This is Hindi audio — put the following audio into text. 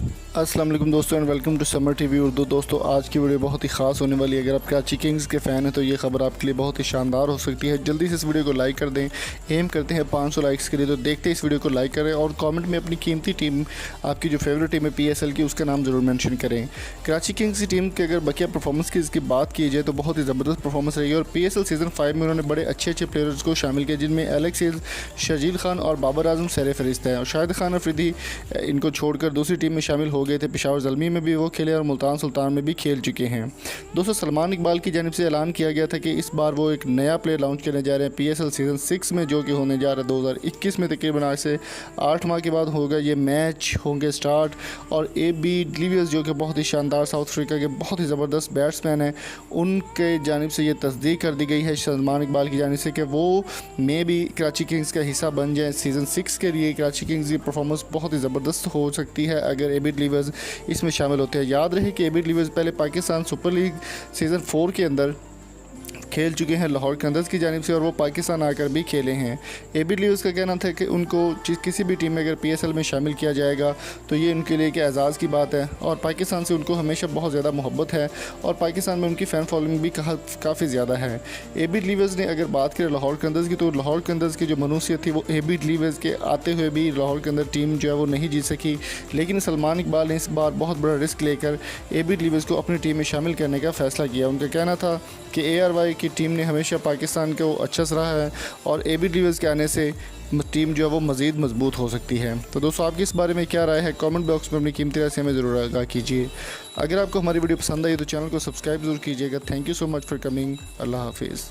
अस्सलाम वालेकुम दोस्तों and welcome to Samar TV Urdu. दोस्तों आज की वीडियो बहुत ही ख़ास होने वाली है। अगर आप कराची किंग्स के फ़ैन हैं तो ये खबर आपके लिए बहुत ही शानदार हो सकती है। जल्दी से इस वीडियो को लाइक कर दें। एम करते हैं 500 लाइक्स के लिए, तो देखते इस वीडियो को लाइक करें और कमेंट में अपनी कीमती टीम, आपकी जो फेवरेट टीम है PSL की, उसका नाम ज़रूर मेंशन करें। कराची किंग्स की टीम की अगर बकिया परफॉर्मेंस की इसकी बात की जाए तो बहुत ही ज़बरदस्त परफॉर्मेंस रही है और PSL सीज़न 5 में उन्होंने बड़े अच्छे प्लेयर्स को शामिल किया, जिनमें एलेक्स हेल्स, शर्जील खान और बाबर आजम सर फहरिस्त है। और शाहिद खान अफरीदी इनको छोड़कर दूसरी टीम में शामिल हो गए थे। पेशावर ज़ल्मी में भी वो खेले और मुल्तान सुल्तान में भी खेल चुके हैं। दोस्तों सलमान इकबाल की जानिब से ऐलान किया गया था कि इस बार वो एक नया प्लेयर लॉन्च करने जा रहे हैं PSL सीज़न 6 में, जो कि होने जा रहा है 2021 में। तकरीबन आज से 8 माह के बाद होगा ये मैच, होंगे स्टार्ट। और AB डिविलियर्स जो कि बहुत ही शानदार साउथ अफ्रीका के बहुत ही ज़बरदस्त बैट्समैन हैं, उनके जानिब से ये तस्दीक कर दी गई है सलमान इकबाल की जानिब से कि वो मे भी कराची किंग्स का हिस्सा बन जाए सीज़न 6 के लिए। कराची किंग्स की परफॉर्मेंस बहुत ही ज़बरदस्त हो सकती है अगर AB डिविलियर्स इसमें शामिल होते हैं। याद रहे कि AB डिविलियर्स पहले पाकिस्तान सुपर लीग सीज़न 4 के अंदर खेल चुके हैं लाहौर कंदर्स की जानिब से, और वो पाकिस्तान आकर भी खेले हैं। AB डिविलियर्स का कहना था कि उनको किसी भी टीम में अगर PSL में शामिल किया जाएगा तो ये उनके लिए एक एजाज़ की बात है और पाकिस्तान से उनको हमेशा बहुत ज़्यादा मोहब्बत है और पाकिस्तान में उनकी फ़ैन फॉलोइंग भी काफ़ी ज़्यादा है। AB डिविलियर्स ने अगर बात करें लाहौर कंदर्स की, तो लाहौर कंदर्स की जो मनूसियत थी वो AB डिविलियर्स के आते हुए भी लाहौर कंदर टीम जो है वो नहीं जीत सकी। लेकिन सलमान इकबाल ने इस बार बहुत बड़ा रिस्क लेकर AB डिविलियर्स को अपनी टीम में शामिल करने का फ़ैसला किया। उनका कहना था कि ARY की टीम ने हमेशा पाकिस्तान को अच्छा सराहा है और AB डिविलियर्स के आने से टीम जो है वो मज़ीद मजबूत हो सकती है। तो दोस्तों आपकी इस बारे में क्या राय है, कमेंट बॉक्स में अपनी कीमती राय से हमें ज़रूर आगाह कीजिए। अगर आपको हमारी वीडियो पसंद आई तो चैनल को सब्सक्राइब ज़रूर कीजिएगा। Thank you so much for coming. अल्लाह हाफिज़।